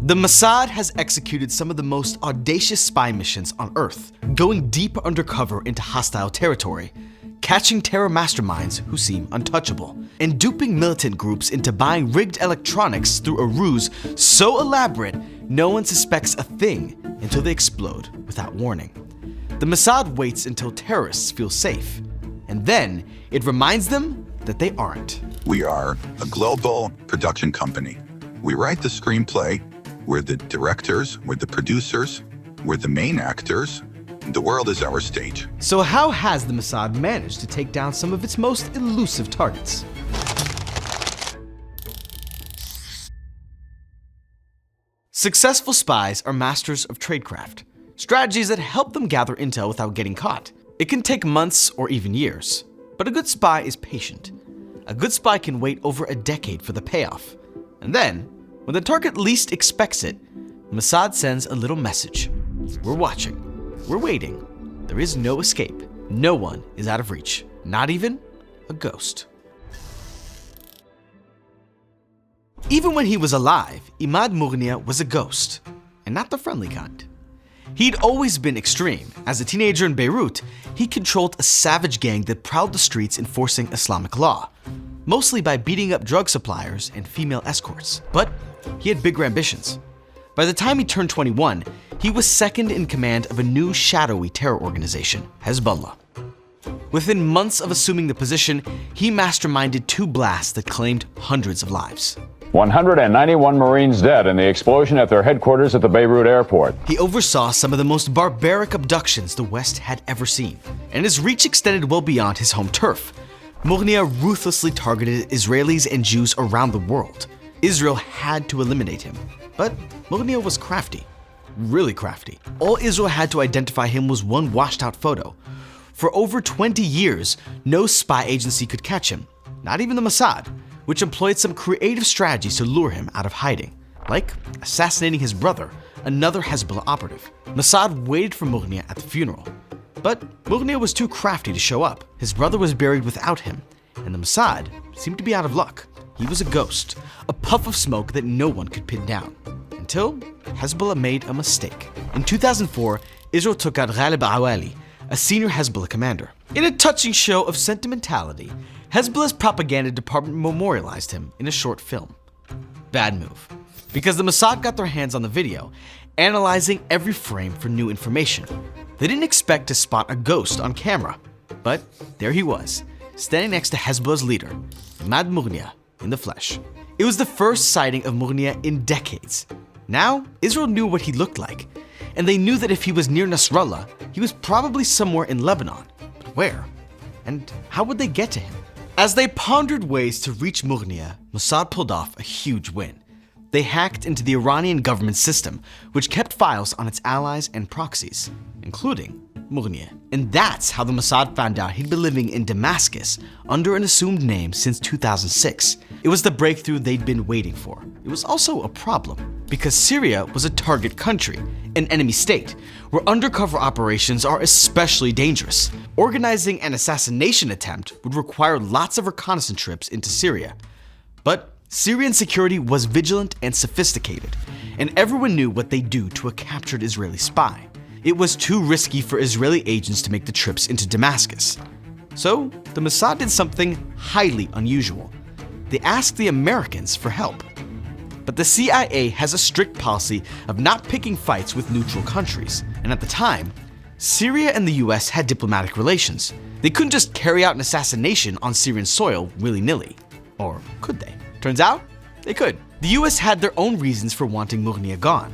The Mossad has executed some of the most audacious spy missions on Earth, going deep undercover into hostile territory, catching terror masterminds who seem untouchable, and duping militant groups into buying rigged electronics through a ruse so elaborate no one suspects a thing until they explode without warning. The Mossad waits until terrorists feel safe, and then it reminds them that they aren't. We are a global production company. We write the screenplay, we're the directors, we're the producers, we're the main actors. The world is our stage. So how has the Mossad managed to take down some of its most elusive targets? Successful spies are masters of tradecraft, strategies that help them gather intel without getting caught. It can take months or even years, but a good spy is patient. A good spy can wait over a decade for the payoff. And then, when the target least expects it, Mossad sends a little message. We're watching. We're waiting. There is no escape. No one is out of reach. Not even a ghost. Even when he was alive, Imad Mughniya was a ghost, and not the friendly kind. He'd always been extreme. As a teenager in Beirut, he controlled a savage gang that prowled the streets enforcing Islamic law, mostly by beating up drug suppliers and female escorts. But he had bigger ambitions. By the time he turned 21, he was second in command of a new shadowy terror organization, Hezbollah. Within months of assuming the position, he masterminded 2 blasts that claimed hundreds of lives. 191 Marines dead in the explosion at their headquarters at the Beirut airport. He oversaw some of the most barbaric abductions the West had ever seen, and his reach extended well beyond his home turf. Mughniya ruthlessly targeted Israelis and Jews around the world. Israel had to eliminate him, but Mughniya was crafty, really crafty. All Israel had to identify him was one washed-out photo. For over 20 years, no spy agency could catch him, not even the Mossad, which employed some creative strategies to lure him out of hiding, like assassinating his brother, another Hezbollah operative. Mossad waited for Mughniya at the funeral, but Mughniya was too crafty to show up. His brother was buried without him, and the Mossad seemed to be out of luck. He was a ghost, a puff of smoke that no one could pin down, until Hezbollah made a mistake. In 2004, Israel took out Ghalib Awali, a senior Hezbollah commander. In a touching show of sentimentality, Hezbollah's propaganda department memorialized him in a short film. Bad move, because the Mossad got their hands on the video, analyzing every frame for new information. They didn't expect to spot a ghost on camera, but there he was, standing next to Hezbollah's leader, Imad Mughniya, in the flesh. It was the first sighting of Mughniya in decades. Now, Israel knew what he looked like, and they knew that if he was near Nasrallah, he was probably somewhere in Lebanon. But where? And how would they get to him? As they pondered ways to reach Mughniya, Mossad pulled off a huge win. They hacked into the Iranian government system, which kept files on its allies and proxies, including Mughniya. And that's how the Mossad found out he'd been living in Damascus under an assumed name since 2006. It was the breakthrough they'd been waiting for. It was also a problem, because Syria was a target country, an enemy state, where undercover operations are especially dangerous. Organizing an assassination attempt would require lots of reconnaissance trips into Syria. But Syrian security was vigilant and sophisticated, and everyone knew what they'd do to a captured Israeli spy. It was too risky for Israeli agents to make the trips into Damascus. So the Mossad did something highly unusual. They asked the Americans for help. But the CIA has a strict policy of not picking fights with neutral countries, and at the time, Syria and the US had diplomatic relations. They couldn't just carry out an assassination on Syrian soil willy-nilly. Or could they? Turns out, they could. The US had their own reasons for wanting Mughniya gone,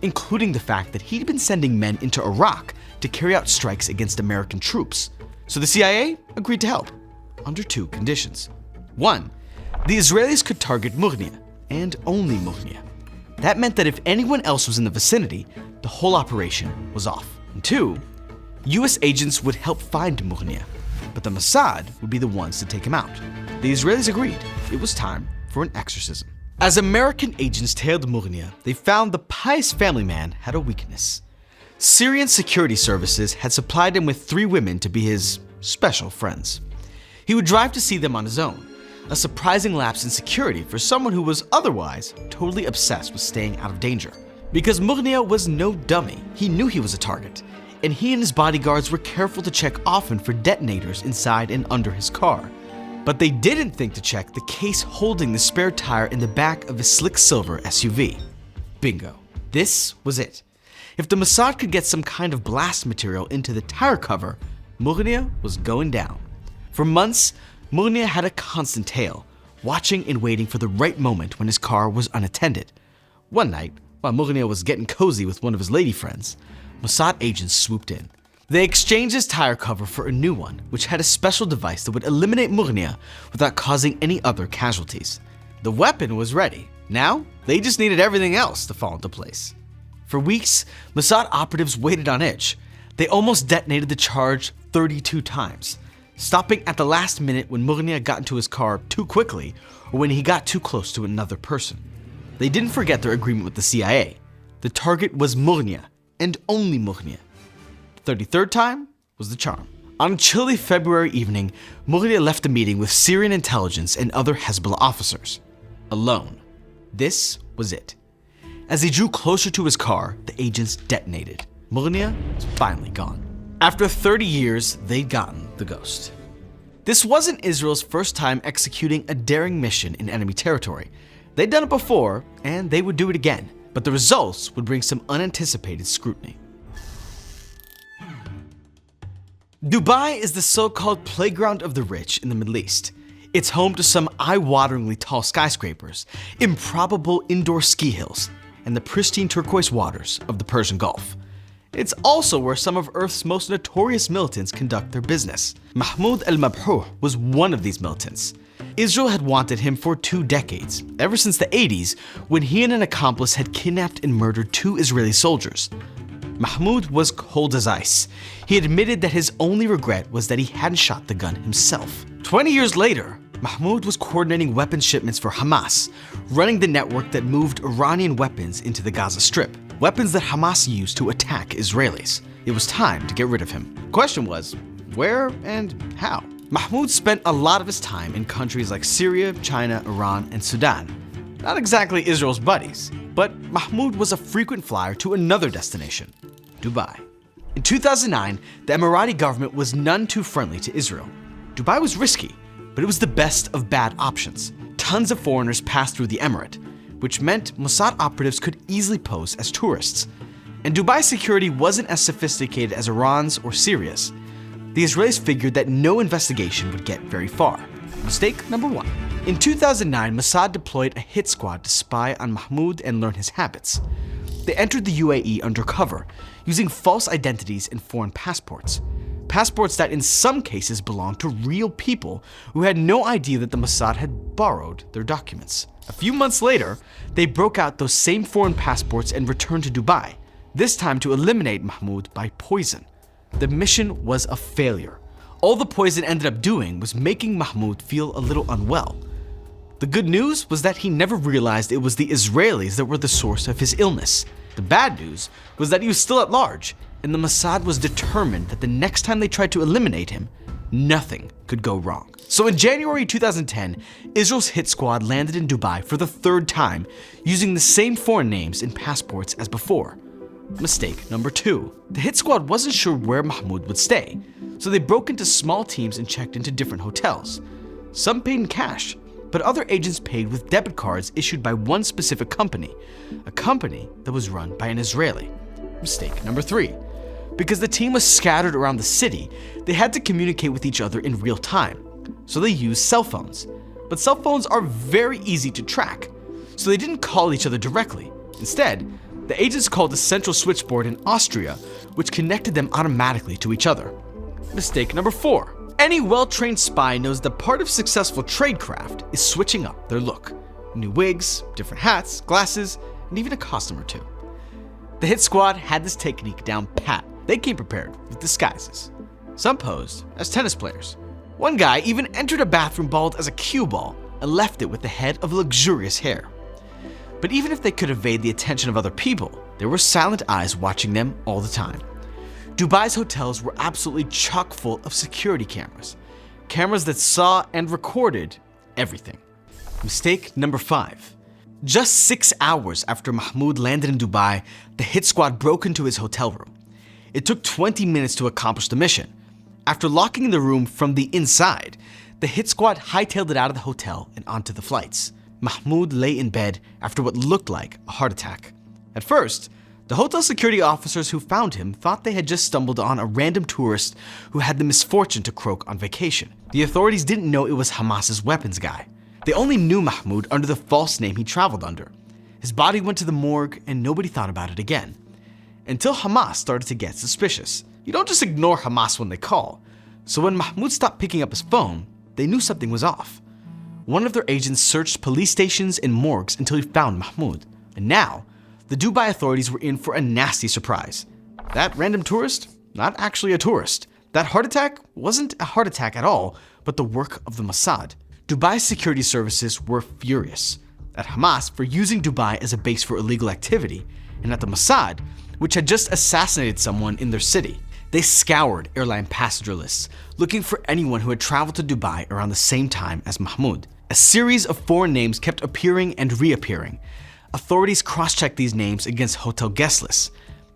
including the fact that he'd been sending men into Iraq to carry out strikes against American troops. So the CIA agreed to help, under 2 conditions. 1, the Israelis could target Mughniya, and only Mughniya. That meant that if anyone else was in the vicinity, the whole operation was off. And 2, US agents would help find Mughniya, but the Mossad would be the ones to take him out. The Israelis agreed. It was time for an exorcism. As American agents tailed Mughniya, they found the pious family man had a weakness. Syrian security services had supplied him with 3 women to be his special friends. He would drive to see them on his own, a surprising lapse in security for someone who was otherwise totally obsessed with staying out of danger. Because Moghnia was no dummy, he knew he was a target, and he and his bodyguards were careful to check often for detonators inside and under his car. But they didn't think to check the case holding the spare tire in the back of his slick silver SUV. Bingo. This was it. If the Mossad could get some kind of blast material into the tire cover, Moghnia was going down. For months, Moghnia had a constant tale, watching and waiting for the right moment when his car was unattended. One night, while Moghnia was getting cozy with one of his lady friends, Mossad agents swooped in. They exchanged his tire cover for a new one, which had a special device that would eliminate Moghnia without causing any other casualties. The weapon was ready. Now, they just needed everything else to fall into place. For weeks, Mossad operatives waited on edge. They almost detonated the charge 32 times, stopping at the last minute when Moghnia got into his car too quickly or when he got too close to another person. They didn't forget their agreement with the CIA. The target was Moghnia, and only Moghnia. The 33rd time was the charm. On a chilly February evening, Moghnia left the meeting with Syrian intelligence and other Hezbollah officers. Alone. This was it. As he drew closer to his car, the agents detonated. Moghnia was finally gone. After 30 years, they'd gotten the ghost. This wasn't Israel's first time executing a daring mission in enemy territory. They'd done it before, and they would do it again, but the results would bring some unanticipated scrutiny. Dubai is the so-called playground of the rich in the Middle East. It's home to some eye-wateringly tall skyscrapers, improbable indoor ski hills, and the pristine turquoise waters of the Persian Gulf. It's also where some of Earth's most notorious militants conduct their business. Mahmoud al-Mabhouh was one of these militants. Israel had wanted him for 2 decades, ever since the 80s, when he and an accomplice had kidnapped and murdered 2 Israeli soldiers. Mahmoud was cold as ice. He admitted that his only regret was that he hadn't shot the gun himself. 20 years later, Mahmoud was coordinating weapons shipments for Hamas, running the network that moved Iranian weapons into the Gaza Strip, weapons that Hamas used to attack Israelis. It was time to get rid of him. The question was, where and how? Mahmoud spent a lot of his time in countries like Syria, China, Iran, and Sudan. Not exactly Israel's buddies, but Mahmoud was a frequent flyer to another destination, Dubai. In 2009, the Emirati government was none too friendly to Israel. Dubai was risky, but it was the best of bad options. Tons of foreigners passed through the emirate, which meant Mossad operatives could easily pose as tourists. And Dubai's security wasn't as sophisticated as Iran's or Syria's. The Israelis figured that no investigation would get very far. Mistake number 1. In 2009, Mossad deployed a hit squad to spy on Mahmoud and learn his habits. They entered the UAE undercover, using false identities and foreign passports. Passports that in some cases belonged to real people who had no idea that the Mossad had borrowed their documents. A few months later, they broke out those same foreign passports and returned to Dubai, this time to eliminate Mahmoud by poison. The mission was a failure. All the poison ended up doing was making Mahmoud feel a little unwell. The good news was that he never realized it was the Israelis that were the source of his illness. The bad news was that he was still at large, and the Mossad was determined that the next time they tried to eliminate him, nothing could go wrong. So in January 2010, Israel's hit squad landed in Dubai for the 3rd time, using the same foreign names and passports as before. Mistake number 2. The hit squad wasn't sure where Mahmoud would stay, so they broke into small teams and checked into different hotels. Some paid in cash, but other agents paid with debit cards issued by one specific company, a company that was run by an Israeli. Mistake number 3. Because the team was scattered around the city, they had to communicate with each other in real time, so they used cell phones. But cell phones are very easy to track, so they didn't call each other directly. Instead, the agents called a central switchboard in Austria, which connected them automatically to each other. Mistake number 4. Any well-trained spy knows that part of successful tradecraft is switching up their look. New wigs, different hats, glasses, and even a costume or 2. The hit squad had this technique down pat. They came prepared with disguises. Some posed as tennis players. One guy even entered a bathroom bald as a cue ball and left it with the head of luxurious hair. But even if they could evade the attention of other people, there were silent eyes watching them all the time. Dubai's hotels were absolutely chock full of security cameras. Cameras that saw and recorded everything. Mistake number 5. Just 6 hours after Mahmoud landed in Dubai, the hit squad broke into his hotel room. It took 20 minutes to accomplish the mission. After locking the room from the inside, the hit squad hightailed it out of the hotel and onto the flights. Mahmoud lay in bed after what looked like a heart attack. At first, the hotel security officers who found him thought they had just stumbled on a random tourist who had the misfortune to croak on vacation. The authorities didn't know it was Hamas's weapons guy. They only knew Mahmoud under the false name he traveled under. His body went to the morgue and nobody thought about it again. Until Hamas started to get suspicious. You don't just ignore Hamas when they call. So when Mahmoud stopped picking up his phone, they knew something was off. One of their agents searched police stations and morgues until he found Mahmoud. And now, the Dubai authorities were in for a nasty surprise. That random tourist? Not actually a tourist. That heart attack wasn't a heart attack at all, but the work of the Mossad. Dubai's security services were furious at Hamas for using Dubai as a base for illegal activity, and at the Mossad, which had just assassinated someone in their city. They scoured airline passenger lists, looking for anyone who had traveled to Dubai around the same time as Mahmoud. A series of foreign names kept appearing and reappearing. Authorities cross-checked these names against hotel guest lists.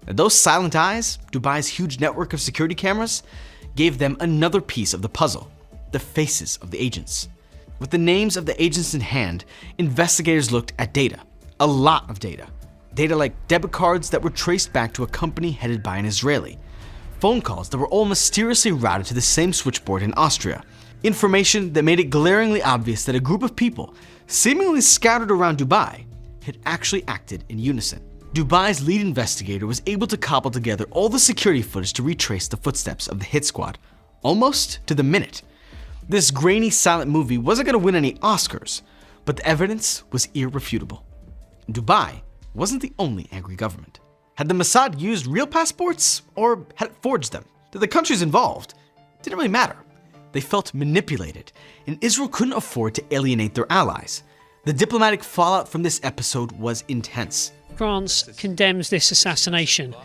And those silent eyes, Dubai's huge network of security cameras, gave them another piece of the puzzle: the faces of the agents. With the names of the agents in hand, investigators looked at data. A lot of data. Data like debit cards that were traced back to a company headed by an Israeli. Phone calls that were all mysteriously routed to the same switchboard in Austria. Information that made it glaringly obvious that a group of people, seemingly scattered around Dubai, had actually acted in unison. Dubai's lead investigator was able to cobble together all the security footage to retrace the footsteps of the hit squad, almost to the minute. This grainy silent movie wasn't going to win any Oscars, but the evidence was irrefutable. Dubai wasn't the only angry government. Had the Mossad used real passports or had it forged them? To the countries involved, it didn't really matter. They felt manipulated, and Israel couldn't afford to alienate their allies. The diplomatic fallout from this episode was intense. France condemns this assassination.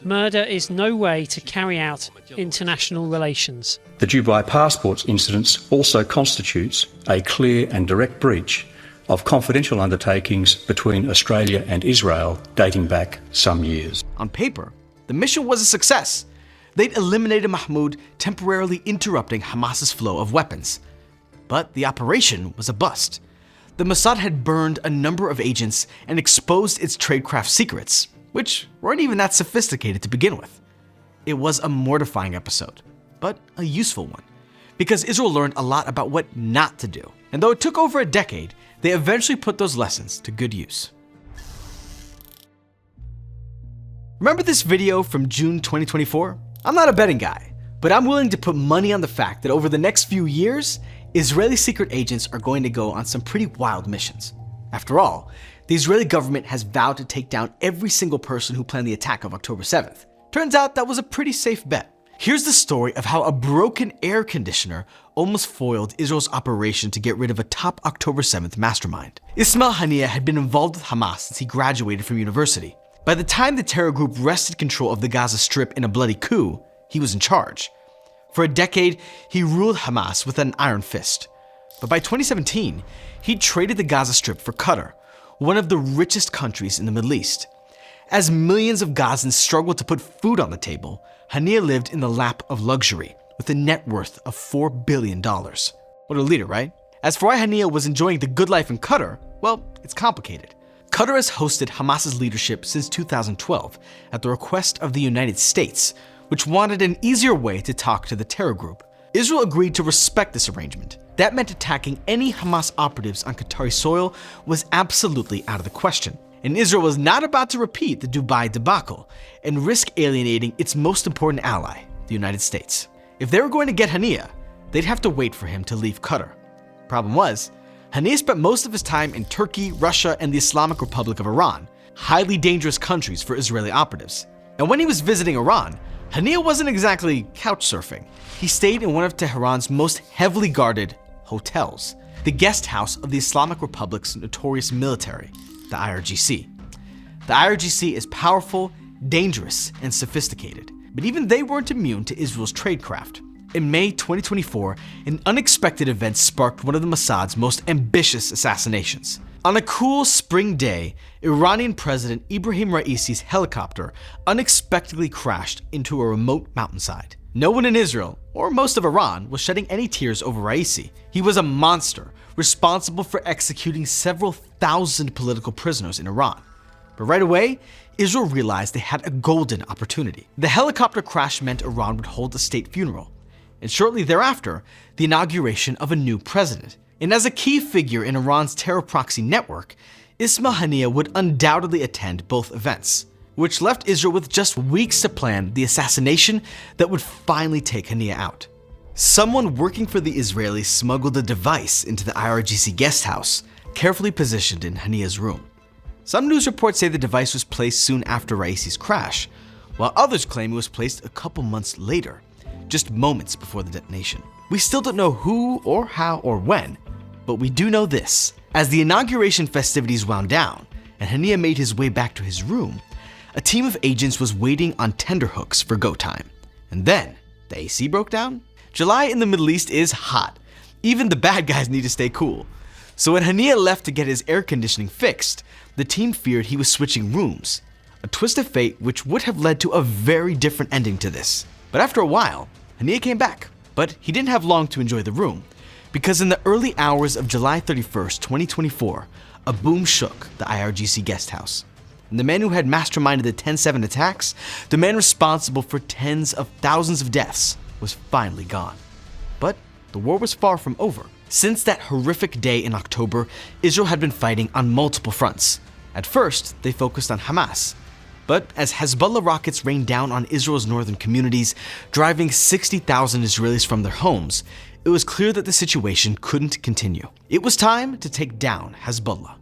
Murder is no way to carry out international relations. The Dubai passports incident also constitutes a clear and direct breach of confidential undertakings between Australia and Israel dating back some years. On paper, the mission was a success. They'd eliminated Mahmoud, temporarily interrupting Hamas's flow of weapons. But the operation was a bust. The Mossad had burned a number of agents and exposed its tradecraft secrets, which weren't even that sophisticated to begin with. It was a mortifying episode, but a useful one, because Israel learned a lot about what not to do. And though it took over a decade, they eventually put those lessons to good use. Remember this video from June 2024? I'm not a betting guy, but I'm willing to put money on the fact that over the next few years, Israeli secret agents are going to go on some pretty wild missions. After all, the Israeli government has vowed to take down every single person who planned the attack of October 7th. Turns out that was a pretty safe bet. Here's the story of how a broken air conditioner almost foiled Israel's operation to get rid of a top October 7th mastermind. Ismail Haniyeh had been involved with Hamas since he graduated from university. By the time the terror group wrested control of the Gaza Strip in a bloody coup, he was in charge. For a decade, he ruled Hamas with an iron fist. But by 2017, he traded the Gaza Strip for Qatar, one of the richest countries in the Middle East. As millions of Gazans struggled to put food on the table, Haniyeh lived in the lap of luxury with a net worth of $4 billion. What a leader, right? As for why Haniyeh was enjoying the good life in Qatar, well, it's complicated. Qatar has hosted Hamas's leadership since 2012 at the request of the United States, which wanted an easier way to talk to the terror group. Israel agreed to respect this arrangement. That meant attacking any Hamas operatives on Qatari soil was absolutely out of the question. And Israel was not about to repeat the Dubai debacle and risk alienating its most important ally, the United States. If they were going to get Haniyeh, they'd have to wait for him to leave Qatar. Problem was, Haniyeh spent most of his time in Turkey, Russia, and the Islamic Republic of Iran, highly dangerous countries for Israeli operatives. And when he was visiting Iran, Haniyeh wasn't exactly couch surfing. He stayed in one of Tehran's most heavily guarded hotels, the guest house of the Islamic Republic's notorious military, the IRGC. The IRGC is powerful, dangerous, and sophisticated, but even they weren't immune to Israel's tradecraft. In May 2024, an unexpected event sparked one of the Mossad's most ambitious assassinations. On a cool spring day, Iranian President Ibrahim Raisi's helicopter unexpectedly crashed into a remote mountainside. No one in Israel, or most of Iran, was shedding any tears over Raisi. He was a monster, responsible for executing several thousand political prisoners in Iran. But right away, Israel realized they had a golden opportunity. The helicopter crash meant Iran would hold a state funeral, and shortly thereafter, the inauguration of a new president. And as a key figure in Iran's terror proxy network, Ismail Haniyeh would undoubtedly attend both events, which left Israel with just weeks to plan the assassination that would finally take Haniyeh out. Someone working for the Israelis smuggled a device into the IRGC guest house, carefully positioned in Haniyeh's room. Some news reports say the device was placed soon after Raisi's crash, while others claim it was placed a couple months later, just moments before the detonation. We still don't know who or how or when, but we do know this. As the inauguration festivities wound down and Haniyeh made his way back to his room, a team of agents was waiting on tenterhooks for go time. And then, the AC broke down? July in the Middle East is hot. Even the bad guys need to stay cool. So when Haniyeh left to get his air conditioning fixed, the team feared he was switching rooms, a twist of fate which would have led to a very different ending to this. But after a while, Haniyeh came back, but he didn't have long to enjoy the room, because in the early hours of July 31st, 2024, a boom shook the IRGC guest house. And the man who had masterminded the 10/7 attacks, the man responsible for tens of thousands of deaths, was finally gone. But the war was far from over. Since that horrific day in October, Israel had been fighting on multiple fronts. At first, they focused on Hamas. But as Hezbollah rockets rained down on Israel's northern communities, driving 60,000 Israelis from their homes, it was clear that the situation couldn't continue. It was time to take down Hezbollah.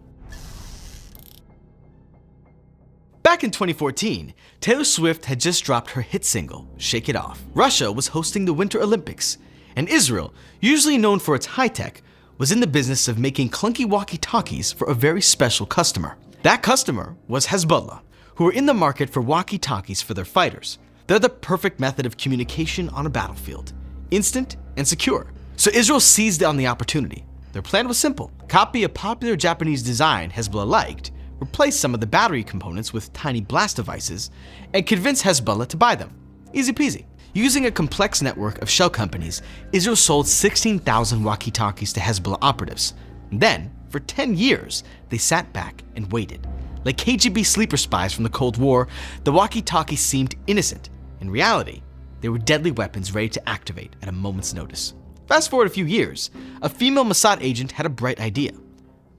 Back in 2014, Taylor Swift had just dropped her hit single, Shake It Off. Russia was hosting the Winter Olympics, and Israel, usually known for its high-tech, was in the business of making clunky walkie-talkies for a very special customer. That customer was Hezbollah, who were in the market for walkie-talkies for their fighters. They're the perfect method of communication on a battlefield, instant and secure. So Israel seized on the opportunity. Their plan was simple: copy a popular Japanese design Hezbollah liked, replace some of the battery components with tiny blast devices, and convince Hezbollah to buy them. Easy peasy. Using a complex network of shell companies, Israel sold 16,000 walkie-talkies to Hezbollah operatives. And then, for 10 years, they sat back and waited. Like KGB sleeper spies from the Cold War, the walkie-talkies seemed innocent. In reality, they were deadly weapons ready to activate at a moment's notice. Fast forward a few years, a female Mossad agent had a bright idea.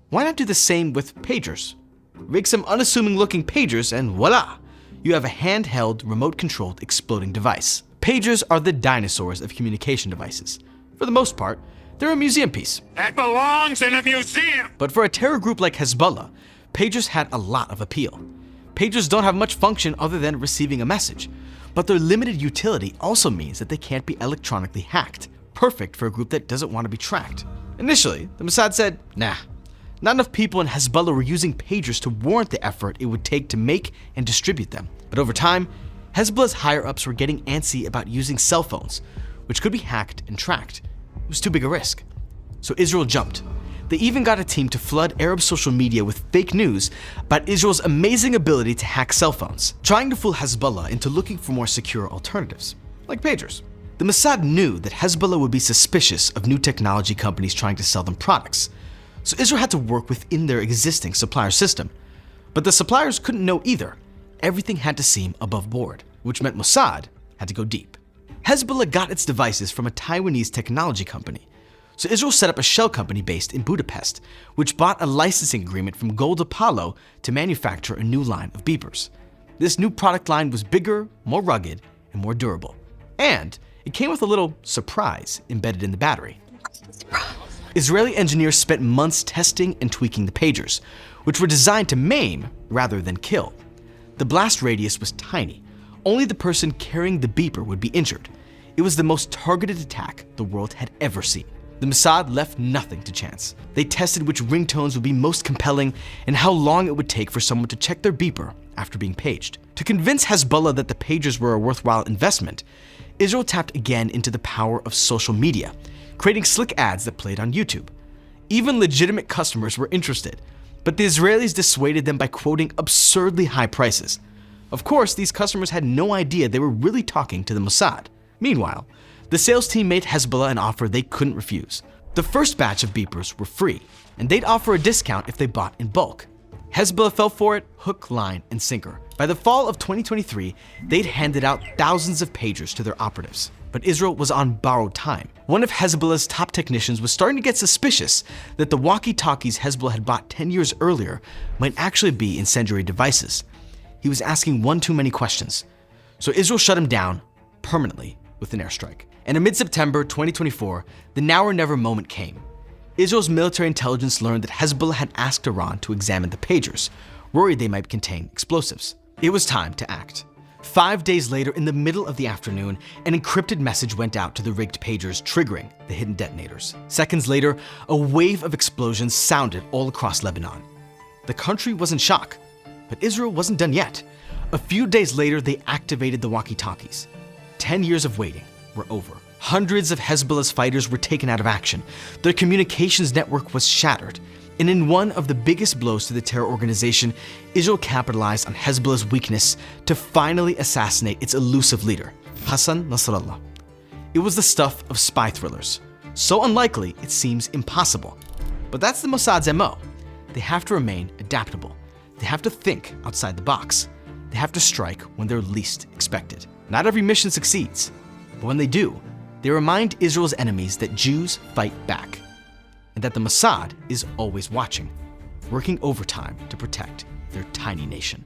Why not do the same with pagers? Make some unassuming-looking pagers and voila! You have a handheld, remote-controlled exploding device. Pagers are the dinosaurs of communication devices. For the most part, they're a museum piece. That belongs in a museum! But for a terror group like Hezbollah, pagers had a lot of appeal. Pagers don't have much function other than receiving a message, but their limited utility also means that they can't be electronically hacked, perfect for a group that doesn't want to be tracked. Initially, the Mossad said, nah. Not enough people in Hezbollah were using pagers to warrant the effort it would take to make and distribute them. But over time, Hezbollah's higher-ups were getting antsy about using cell phones, which could be hacked and tracked. It was too big a risk. So Israel jumped. They even got a team to flood Arab social media with fake news about Israel's amazing ability to hack cell phones, trying to fool Hezbollah into looking for more secure alternatives, like pagers. The Mossad knew that Hezbollah would be suspicious of new technology companies trying to sell them products, so Israel had to work within their existing supplier system. But the suppliers couldn't know either. Everything had to seem above board, which meant Mossad had to go deep. Hezbollah got its devices from a Taiwanese technology company, so Israel set up a shell company based in Budapest, which bought a licensing agreement from Gold Apollo to manufacture a new line of beepers. This new product line was bigger, more rugged, and more durable. And it came with a little surprise embedded in the battery. Israeli engineers spent months testing and tweaking the pagers, which were designed to maim rather than kill. The blast radius was tiny. Only the person carrying the beeper would be injured. It was the most targeted attack the world had ever seen. The Mossad left nothing to chance. They tested which ringtones would be most compelling and how long it would take for someone to check their beeper after being paged. To convince Hezbollah that the pagers were a worthwhile investment, Israel tapped again into the power of social media, creating slick ads that played on YouTube. Even legitimate customers were interested, but the Israelis dissuaded them by quoting absurdly high prices. Of course, these customers had no idea they were really talking to the Mossad. Meanwhile, the sales team made Hezbollah an offer they couldn't refuse. The first batch of beepers were free, and they'd offer a discount if they bought in bulk. Hezbollah fell for it hook, line, and sinker. By the fall of 2023, they'd handed out thousands of pagers to their operatives. But Israel was on borrowed time. One of Hezbollah's top technicians was starting to get suspicious that the walkie-talkies Hezbollah had bought 10 years earlier might actually be incendiary devices. He was asking one too many questions. So Israel shut him down permanently with an airstrike. And in mid-September 2024, the now or never moment came. Israel's military intelligence learned that Hezbollah had asked Iran to examine the pagers, worried they might contain explosives. It was time to act. 5 days later, in the middle of the afternoon, an encrypted message went out to the rigged pagers, triggering the hidden detonators. Seconds later, a wave of explosions sounded all across Lebanon. The country was in shock, but Israel wasn't done yet. A few days later, they activated the walkie-talkies. 10 years of waiting were over. Hundreds of Hezbollah's fighters were taken out of action. Their communications network was shattered. And in one of the biggest blows to the terror organization, Israel capitalized on Hezbollah's weakness to finally assassinate its elusive leader, Hassan Nasrallah. It was the stuff of spy thrillers. So unlikely, it seems impossible. But that's the Mossad's MO. They have to remain adaptable. They have to think outside the box. They have to strike when they're least expected. Not every mission succeeds, but when they do, they remind Israel's enemies that Jews fight back, and that the Mossad is always watching, working overtime to protect their tiny nation.